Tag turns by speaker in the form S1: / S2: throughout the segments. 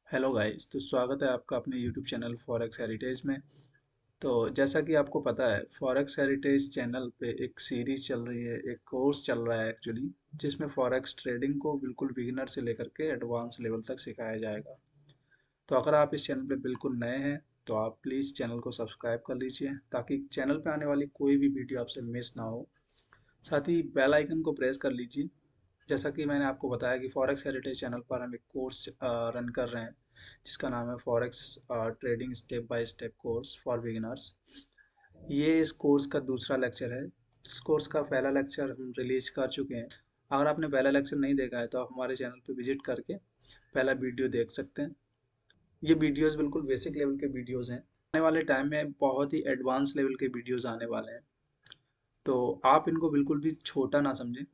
S1: Hello guys, तो स्वागत है आपका अपने यूट्यूब चैनल फॉरेक्स हेरिटेज में। तो जैसा कि आपको पता है, फॉरेक्स हेरिटेज चैनल पे एक सीरीज चल रही है, एक कोर्स चल रहा है एक्चुअली, जिसमें फॉरेक्स ट्रेडिंग को बिल्कुल बिगिनर से लेकर के एडवांस लेवल तक सिखाया जाएगा। तो अगर आप इस चैनल पे बिल्कुल नए हैं तो आप प्लीज़ चैनल को सब्सक्राइब कर लीजिए ताकि चैनल पे आने वाली कोई भी वीडियो आपसे मिस ना हो। साथ ही बेल आइकन को प्रेस कर लीजिए। जैसा कि मैंने आपको बताया कि फॉरेक्स हेरिटेज चैनल पर हम एक कोर्स रन कर रहे हैं जिसका नाम है forex trading step by step course for beginners. ये इस कोर्स का दूसरा लेक्चर है। इस कोर्स का पहला लेक्चर हम रिलीज कर चुके हैं। अगर आपने पहला लेक्चर नहीं देखा है तो आप हमारे चैनल पर विजिट करके पहला वीडियो देख सकते हैं। ये वीडियोस बिल्कुल बेसिक लेवल के वीडियोस हैं। आने वाले टाइम में बहुत ही एडवांस लेवल के वीडियोस आने वाले हैं, तो आप इनको बिल्कुल भी छोटा ना समझें,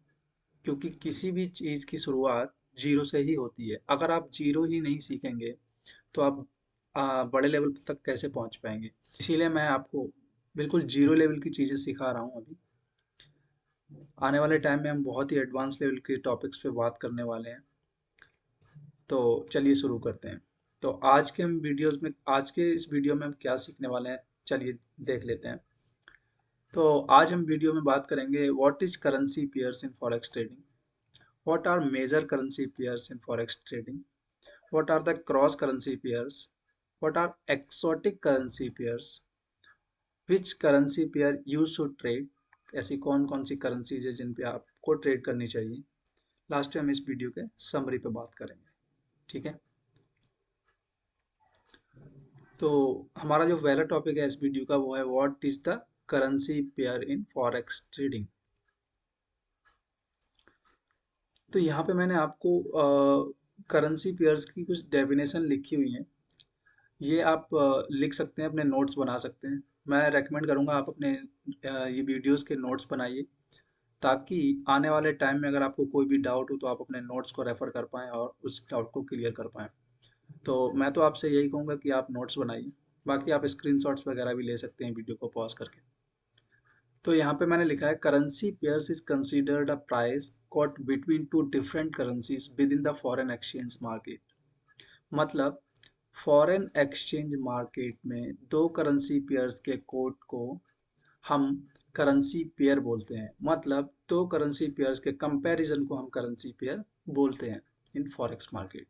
S1: क्योंकि किसी भी चीज़ की शुरुआत जीरो से ही होती है। अगर आप जीरो ही नहीं सीखेंगे तो आप बड़े लेवल तक कैसे पहुंच पाएंगे। इसीलिए मैं आपको बिल्कुल जीरो लेवल की चीज़ें सिखा रहा हूं अभी। आने वाले टाइम में हम बहुत ही एडवांस लेवल के टॉपिक्स पे बात करने वाले हैं। तो चलिए शुरू करते हैं। तो आज के इस वीडियो में हम क्या सीखने वाले हैं, चलिए देख लेते हैं। तो आज हम वीडियो में बात करेंगे what is currency pairs in forex trading, what are major currency pairs in forex trading, what are the cross currency pairs, what are exotic currency pairs, which currency pair you should trade, ऐसी कौन कौन सी currencies है जिन पे आपको trade करनी चाहिए। Last में हम इस वीडियो के समरी पे बात करेंगे, ठीक है। तो हमारा जो पहला टॉपिक है इस वीडियो का वो है what is the currency pair in forex trading. तो यहाँ पे मैंने आपको करेंसी पेयर्स की कुछ डेफिनेशन लिखी हुई है। ये आप लिख सकते हैं, अपने नोट्स बना सकते हैं। मैं रेकमेंड करूँगा आप अपने ये वीडियोस के नोट्स बनाइए, ताकि आने वाले टाइम में अगर आपको कोई भी डाउट हो तो आप अपने नोट्स को रेफ़र कर पाएँ और उस डाउट को क्लियर कर पाएँ। तो मैं तो आपसे यही कहूँगा कि आप नोट्स बनाइए। बाकी आप स्क्रीनशॉट्स वगैरह भी ले सकते हैं वीडियो को पॉज़ करके। तो यहाँ पे मैंने लिखा है currency pairs is considered a price caught between two different currencies with in the foreign exchange market. मतलब फॉरेन एक्सचेंज मार्केट में दो करेंसी पेयर्स के कोट को हम करेंसी पेयर बोलते हैं। मतलब दो करेंसी पेयर्स के कंपैरिजन को हम करेंसी पेयर बोलते हैं इन फॉरेक्स मार्केट।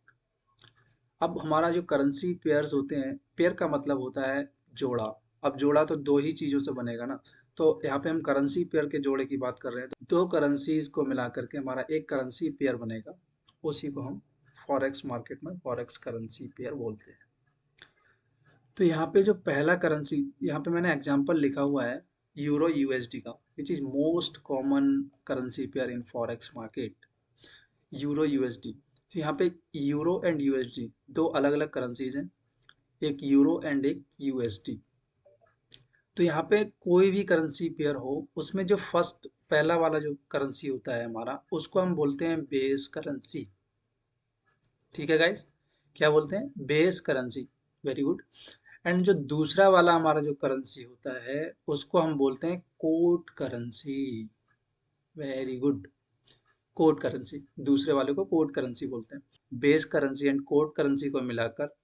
S1: अब हमारा जो करेंसी पेयर्स होते हैं, पेयर का मतलब होता है जोड़ा। अब जोड़ा तो दो ही चीज़ों से बनेगा ना, तो यहाँ पे हम करेंसी पेयर के जोड़े की बात कर रहे हैं। तो दो करेंसीज को मिला करके हमारा एक करेंसी पेयर बनेगा, उसी को हम फॉरेक्स मार्केट में फॉरेक्स करेंसी पेयर बोलते हैं। तो यहाँ पे जो पहला करेंसी, यहाँ पे मैंने एग्जांपल लिखा हुआ है यूरो यूएसडी का, which is most common currency pair in forex market. Euro USD, तो यहाँ पे यूरो एंड यूएसडी दो अलग अलग करेंसीज हैं, एक यूरो एंड एक यूएसडी। तो यहाँ पे कोई भी करेंसी पेयर हो, उसमें जो फर्स्ट पहला वाला जो करेंसी होता है हमारा, उसको हम बोलते हैं बेस करेंसी। ठीक है गाइस, क्या बोलते हैं? Base currency. Very good. And जो दूसरा वाला हमारा जो करेंसी होता है उसको हम बोलते हैं quote currency. Very good. Quote currency, दूसरे वाले को कोट करेंसी बोलते हैं। Base currency and quote currency को मिलाकर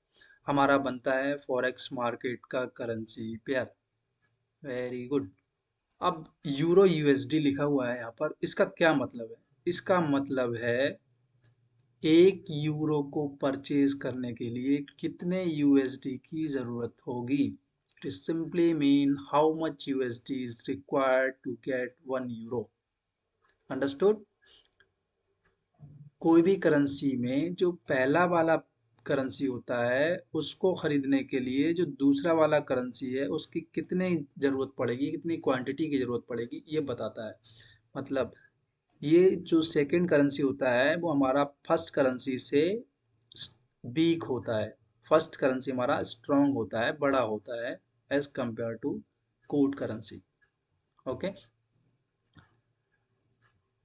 S1: हमारा बनता है फॉरेक्स मार्केट का करेंसी पेयर। Very good. अब यूरो यूएसडी लिखा हुआ है यहाँ पर, इसका क्या मतलब है? इसका मतलब है एक यूरो को परचेज करने के लिए कितने यूएसडी की जरूरत होगी। It is simply mean how much USD is required to get one euro. Understood? कोई भी करेंसी में जो पहला वाला करेंसी होता है उसको खरीदने के लिए जो दूसरा वाला करेंसी है उसकी कितनी ज़रूरत पड़ेगी, कितनी क्वांटिटी की ज़रूरत पड़ेगी, ये बताता है। मतलब ये जो सेकंड करेंसी होता है वो हमारा फर्स्ट करेंसी से वीक होता है। फर्स्ट करेंसी हमारा स्ट्रांग होता है, बड़ा होता है as compare to quote currency. Okay.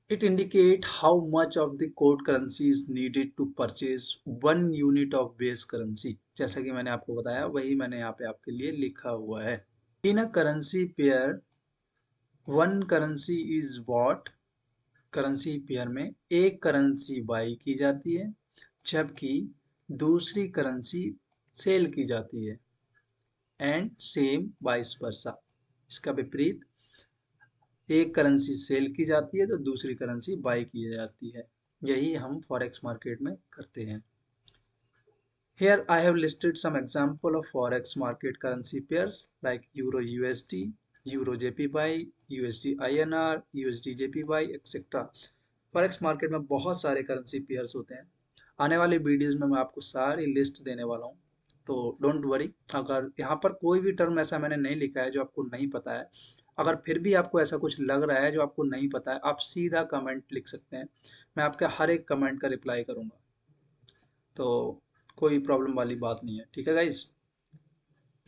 S1: It indicate how much of the quote currency is needed to purchase one unit of base currency। जैसा कि मैंने आपको बताया वही मैंने यहाँ पे आपके लिए लिखा हुआ है। In a currency pair, one currency is bought। Currency pair में एक करेंसी बाई की जाती है, जबकि दूसरी करेंसी सेल की जाती है, एंड सेम वाइस वर्सा। इसका विपरीत, एक करेंसी सेल की जाती है तो दूसरी करेंसी बाई की जाती है। यही हम फॉरेक्स मार्केट में करते हैं। Here I have listed some example of forex market currency pairs like Euro USD, Euro JPY, USD INR, USD JPY, etc. Forex market में बहुत सारे करेंसी पेयर्स होते हैं। आने वाले वीडियोस में मैं आपको सारी लिस्ट देने वाला हूँ, तो डोंट वरी। अगर यहाँ पर कोई भी टर्म ऐसा मैंने नहीं लिखा है जो आपको नहीं पता है, अगर फिर भी आपको ऐसा कुछ लग रहा है जो आपको नहीं पता है, आप सीधा कमेंट लिख सकते हैं। मैं आपके हर एक कमेंट का रिप्लाई करूँगा, तो कोई प्रॉब्लम वाली बात नहीं है। ठीक है guys.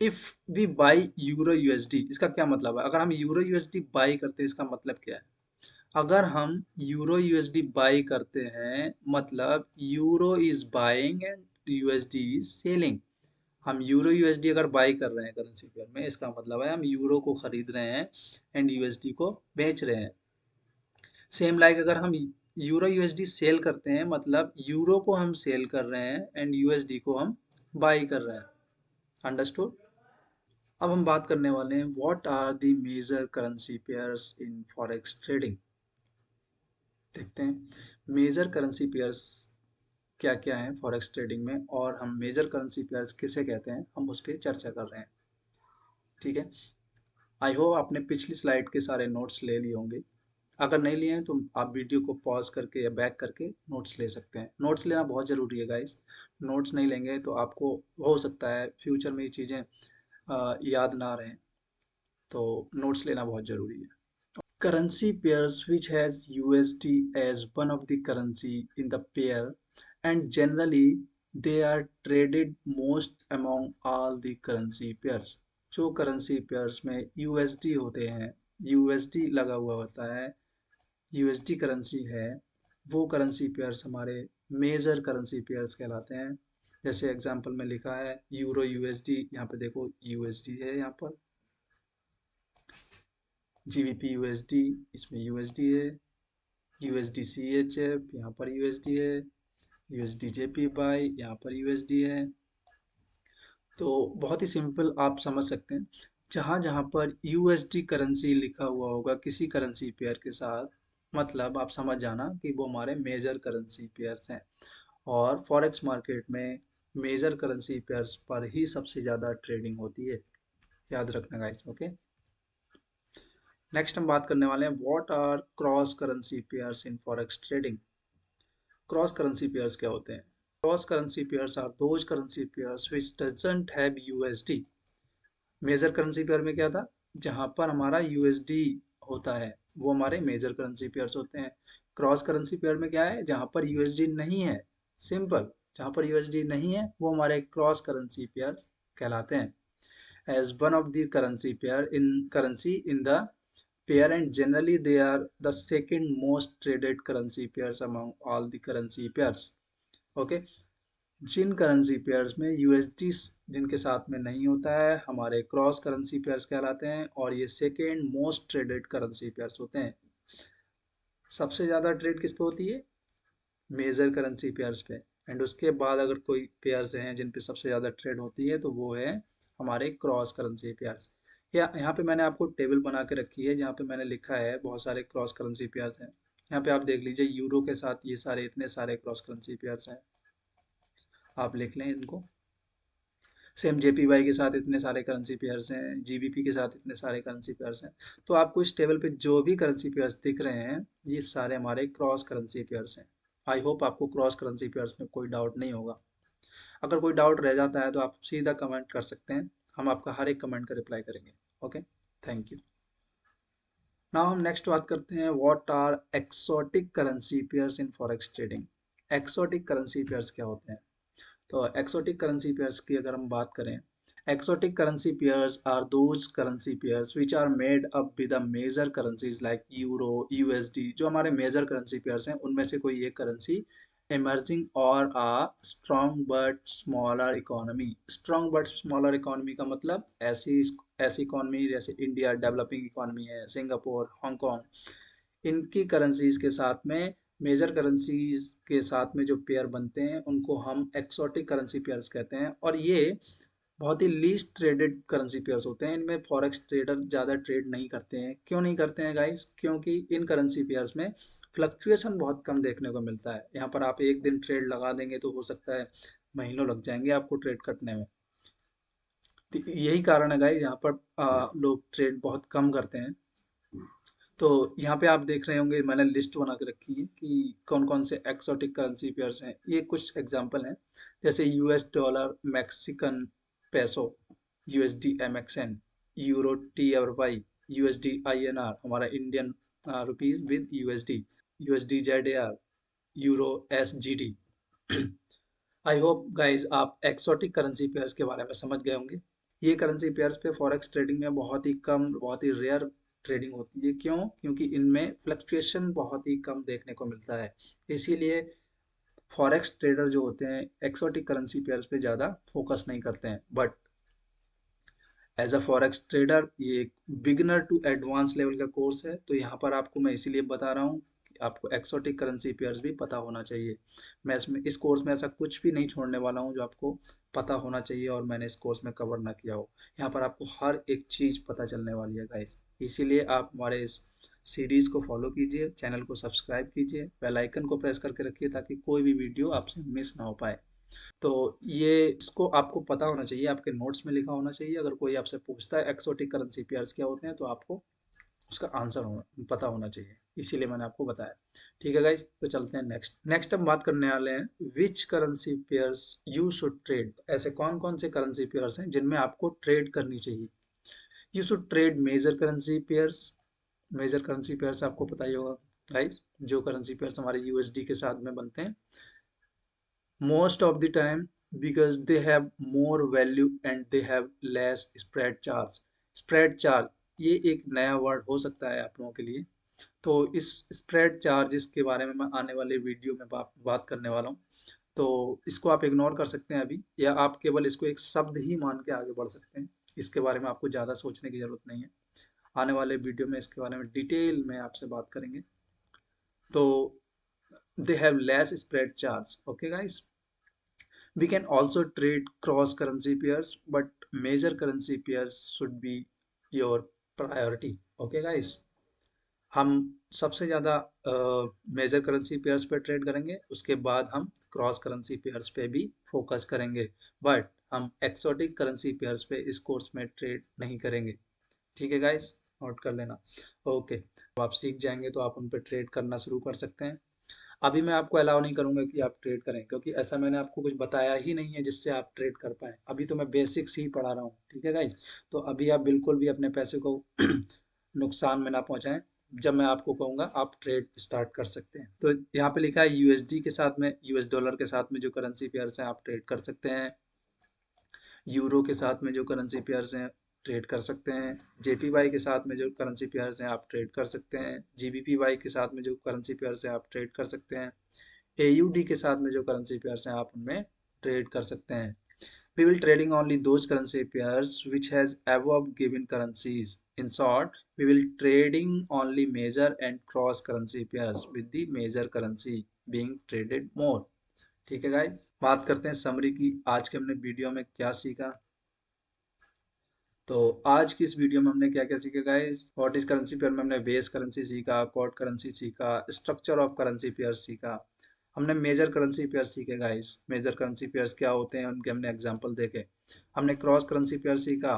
S1: If we buy euro USD, इसका क्या मतलब है? अगर हम यूरो यूएसडी बाई करते हैं, इसका मतलब क्या है? अगर हम यूरो यूएसडी बाई करते हैं, मतलब euro is buying and USD is selling. हम यूरो यूएसडी अगर बाई कर रहे हैं करेंसी पेयर में, इसका मतलब है हम यूरो को खरीद रहे हैं एंड यूएसडी को बेच रहे हैं। सेम लाइक अगर हम यूरो यूएसडी सेल करते हैं, मतलब यूरो को हम सेल कर रहे हैं एंड यूएसडी को हम बाई कर रहे हैं। अंडरस्टूड? अब हम बात करने वाले हैं what are the major currency pairs in forex trading. देखते हैं मेजर करेंसी पेयर्स क्या क्या हैं फॉरेक्स ट्रेडिंग में, और हम मेजर करेंसी पेयर्स किसे कहते हैं, हम उस पर चर्चा कर रहे हैं। ठीक है। आई होप आपने पिछली स्लाइड के सारे नोट्स ले लिए होंगे। अगर नहीं लिए हैं तो आप वीडियो को पॉज करके या बैक करके नोट्स ले सकते हैं। नोट्स लेना बहुत ज़रूरी है गाइस। नोट्स नहीं लेंगे तो आपको हो सकता है फ्यूचर में ये चीज़ें याद ना रहें, तो नोट्स लेना बहुत ज़रूरी है। Currency pairs which has USD as one of the currency in the pair, and generally they are traded most among all the currency pairs. जो currency pairs में USD होते हैं, USD लगा हुआ होता है, USD currency है, वो currency pairs हमारे मेजर currency pairs कहलाते हैं। जैसे एग्जांपल में लिखा है यूरो USD, यहाँ पे देखो USD है, यहाँ पर GBP USD, इसमें USD है, USD CHF यहाँ पर USD है, USD JPY यहाँ पर USD है। तो बहुत ही सिंपल आप समझ सकते हैं, जहाँ जहाँ पर USD करेंसी लिखा हुआ होगा किसी करेंसी पेयर के साथ, मतलब आप समझ जाना कि वो हमारे मेजर करेंसी पेयर्स हैं। और फॉरेक्स मार्केट में मेजर करेंसी पेयर्स पर ही सबसे ज़्यादा ट्रेडिंग होती है, याद रखना गाइस। ओके, नेक्स्ट हम बात करने वाले हैं what are cross currency pairs in forex trading. Cross currency pairs क्या होते हैं? Cross currency pairs are those currency pairs which doesn't have USD. Major currency pair में क्या था? जहां पर हमारा यूएसडी होता है वो हमारे मेजर करेंसी पेयर्स होते हैं। क्रॉस करेंसी पेयर में क्या है? जहां पर यूएसडी नहीं है। सिंपल, जहां पर यूएसडी नहीं है वो हमारे क्रॉस करेंसी पेयर्स कहलाते हैं। As one of the currency pair in currency in the pair, and generally they are the second most traded currency pairs among all the currency pairs. Okay, जिन currency pairs में USD जिनके साथ में नहीं होता है हमारे क्रॉस करेंसी पेयर्स कहलाते हैं, और ये second most traded currency pairs होते हैं। सबसे ज़्यादा ट्रेड किस पे होती है? मेजर करेंसी पेयर्स पे। एंड उसके बाद अगर कोई पेयर्स हैं जिन पे सबसे ज़्यादा ट्रेड होती है तो वो है हमारे क्रॉस करेंसी पेयर्स। यहाँ पे मैंने आपको टेबल बना के रखी है जहाँ पे मैंने लिखा है बहुत सारे क्रॉस करेंसी पेयर्स हैं। यहाँ पे आप देख लीजिए यूरो के साथ ये सारे इतने सारे क्रॉस करेंसी पेयर्स हैं, आप लिख लें इनको। सेम जेपीवाई के साथ इतने सारे करेंसी पेयर्स हैं, जीबीपी के साथ इतने सारे करेंसी पेयर्स हैं। तो आपको इस टेबल पे जो भी करेंसी पेयर्स दिख रहे हैं ये सारे हमारे क्रॉस करेंसी पेयर्स हैं। आई होप आपको क्रॉस करेंसी पेयर्स में कोई डाउट नहीं होगा। अगर कोई डाउट रह जाता है तो आप सीधा कमेंट कर सकते हैं, हम आपका हर एक कमेंट का रिप्लाई करेंगे। Okay, thank you. नाउ हम नेक्स्ट बात करते हैं what are exotic currency pairs in forex trading. Exotic currency pairs क्या होते हैं? तो एक्सोटिक करेंसी पेयर्स की अगर हम बात करें, exotic currency pairs are those currency pairs which are made up with the major currencies like euro USD. जो हमारे मेजर करेंसी पेयर्स हैं उनमें से कोई एक currency emerging or a strong but smaller economy। strong but smaller economy का मतलब ऐसी ऐसी इकॉनमी जैसे इंडिया डेवलपिंग इकॉनमी है, सिंगापुर, हांगकांग, इनकी करेंसीज के साथ में मेजर करेंसीज के साथ में जो पेयर बनते हैं उनको हम एक्सोटिक करेंसी पेयर्स कहते हैं, और ये बहुत ही लीस्ट ट्रेडेड करेंसी पेयर्स होते हैं। इनमें फॉरेक्स ट्रेडर ज़्यादा ट्रेड नहीं करते हैं। क्यों नहीं करते हैं गाइस? क्योंकि इन करेंसी पेयर्स में फ्लक्चुएशन बहुत कम देखने को मिलता है। यहाँ पर आप एक दिन ट्रेड लगा देंगे तो हो सकता है महीनों लग जाएंगे आपको ट्रेड करने में। तो यही कारण है गाइस, यहाँ पर लोग ट्रेड बहुत कम करते हैं। तो यहाँ पे आप देख रहे होंगे मैंने लिस्ट बना के रखी है कि कौन कौन से एक्सोटिक करेंसी पेयर्स हैं। ये कुछ एग्जांपल हैं, जैसे US dollar, Mexican peso, USD MXN, euro TRY, USD INR, हमारा Indian rupees with USD, USD ZAR, euro SGD. I hope guys आप एक्सोटिक करेंसी पेयर्स के बारे में समझ गए होंगे। ये करेंसी पेयर्स पे फॉरेक्स ट्रेडिंग में बहुत ही कम, बहुत ही रेयर ट्रेडिंग होती है। क्यों? क्योंकि इनमें फ्लक्चुएशन बहुत ही कम देखने को मिलता है। इसीलिए फॉरेक्स ट्रेडर जो होते हैं एक्सोटिक करेंसी पेयर्स पे ज़्यादा फोकस नहीं करते हैं। But as a forex trader ये एक बिगिनर टू एडवांस लेवल का कोर्स है, तो यहाँ पर आपको मैं इसीलिए बता रहा हूँ कि आपको एक्सोटिक करेंसी पेयर्स भी पता होना चाहिए। मैं इसमें इस कोर्स में ऐसा कुछ भी नहीं छोड़ने वाला हूँ जो आपको पता होना चाहिए और मैंने इस कोर्स में कवर ना किया हो। यहाँ पर आपको हर एक चीज़ पता चलने वाली है गाइस। इसीलिए आप हमारे इस सीरीज़ को फॉलो कीजिए, चैनल को सब्सक्राइब कीजिए, बेल आइकन को प्रेस करके रखिए ताकि कोई भी वीडियो आपसे मिस ना हो पाए। तो ये इसको आपको पता होना चाहिए, आपके नोट्स में लिखा होना चाहिए। अगर कोई आपसे पूछता है एक्सोटिक करेंसी पेयर्स क्या होते हैं तो आपको उसका आंसर पता होना चाहिए। इसीलिए मैंने आपको बताया। ठीक है गाइज, तो चलते हैं नेक्स्ट। नेक्स्ट हम बात करने वाले हैं which currency pairs you should trade. ऐसे कौन कौन से करेंसी पेयर्स हैं जिनमें आपको ट्रेड करनी चाहिए। You should trade major currency pairs. Major currency pairs आपको पता ही होगा गाइज, जो करेंसी पेयर्स हमारे यूएसडी के साथ में बनते हैं most of the time because they have more value and they have less spread charge। spread charge ये एक नया वर्ड हो सकता है आप लोगों के लिए। तो इस स्प्रेड चार्जेस के बारे में मैं आने वाले वीडियो में बात करने वाला हूँ। तो इसको आप इग्नोर कर सकते हैं अभी, या आप केवल इसको एक शब्द ही मान के आगे बढ़ सकते हैं। इसके बारे में आपको ज़्यादा सोचने की ज़रूरत नहीं है। आने वाले वीडियो में इसके बारे में डिटेल में आपसे बात करेंगे। तो they have less spread charge. Okay guys, we can also trade cross currency pairs, but major currency pairs should be your priority। okay guys, हम सबसे ज़्यादा मेजर करेंसी पेयर्स पे ट्रेड करेंगे, उसके बाद हम क्रॉस करेंसी पेयर्स पे भी फोकस करेंगे। बट हम एक्सोटिक करेंसी पेयर्स पे इस कोर्स में ट्रेड नहीं करेंगे। ठीक है गाइस, नोट कर लेना। ओके, अब आप सीख जाएंगे तो आप उन पे ट्रेड करना शुरू कर सकते हैं। अभी मैं आपको अलाउ नहीं करूंगा कि आप ट्रेड करें, क्योंकि ऐसा मैंने आपको कुछ बताया ही नहीं है जिससे आप ट्रेड कर पाए। अभी तो मैं बेसिक्स ही पढ़ा रहा हूँ। ठीक है गाइज, तो अभी आप बिल्कुल भी अपने पैसे को नुकसान में ना पहुंचाएं। जब मैं आपको कहूंगा आप ट्रेड स्टार्ट कर सकते हैं। तो यहाँ पे लिखा है यूएसडी के साथ में, यूएस डॉलर के साथ में जो करेंसी पेयर्स हैं आप ट्रेड कर सकते हैं। यूरो के साथ में जो करेंसी पेयर्स हैं ट्रेड कर सकते हैं। जेपीवाई के साथ में जो करेंसी पेयर्स हैं आप ट्रेड कर सकते हैं। जीबीपीवाई के साथ में जो करेंसी पेयर्स हैं आप ट्रेड कर सकते हैं। एयूडी के साथ में जो करेंसी पेयर्स हैं आप उनमें ट्रेड कर सकते हैं। We will trading only those currency pairs which has above given currencies। In short, we will trading only major and cross currency pairs with the major currency being traded more। ठीक है guys, बात करते हैं summary की। आज के हमने video में क्या सीखा। तो आज की इस वीडियो में हमने क्या क्या सीखा guys. What is currency pair में हमने बेस करेंसी सीखा, कॉर्ड करेंसी सीखा, स्ट्रक्चर ऑफ करेंसी पेयर सीखा। हमने मेजर करेंसी पेयर सीखे गाइस। मेजर करेंसी पेयर्स क्या होते हैं उनके हमने एग्जांपल देखे। हमने क्रॉस करेंसी पेयर सीखा,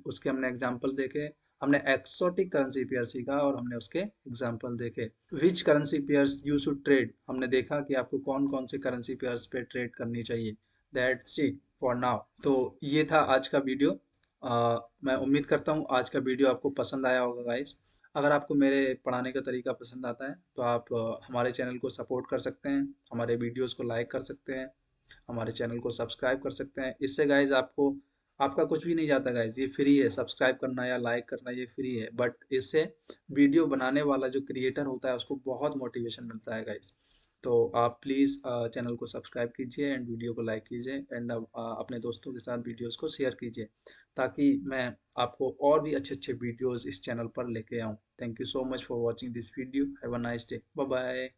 S1: उसके हमने एग्जांपल देखे। हमने एक्सोटिक करेंसी पेयर सीखा और हमने उसके एग्जांपल देखे। Which currency pairs you should trade, हमने देखा कि आपको कौन कौन से करेंसी पेयर्स पे ट्रेड करनी चाहिए। That's it for now. तो ये था आज का वीडियो। मैं उम्मीद करता हूँ आज का वीडियो आपको पसंद आया होगा गाइस। अगर आपको मेरे पढ़ाने का तरीका पसंद आता है तो आप हमारे चैनल को सपोर्ट कर सकते हैं, हमारे वीडियोस को लाइक कर सकते हैं, हमारे चैनल को सब्सक्राइब कर सकते हैं। इससे गाइज आपको आपका कुछ भी नहीं जाता गाइज, ये फ्री है। सब्सक्राइब करना या लाइक करना ये फ्री है, बट इससे वीडियो बनाने वाला जो क्रिएटर होता है उसको बहुत मोटिवेशन मिलता है गाइज। तो आप प्लीज़ चैनल को सब्सक्राइब कीजिए एंड वीडियो को लाइक कीजिए एंड अपने दोस्तों के साथ वीडियोस को शेयर कीजिए, ताकि मैं आपको और भी अच्छे अच्छे वीडियोस इस चैनल पर लेके आऊँ। Thank you so much for watching this video. Have a nice day. Bye bye.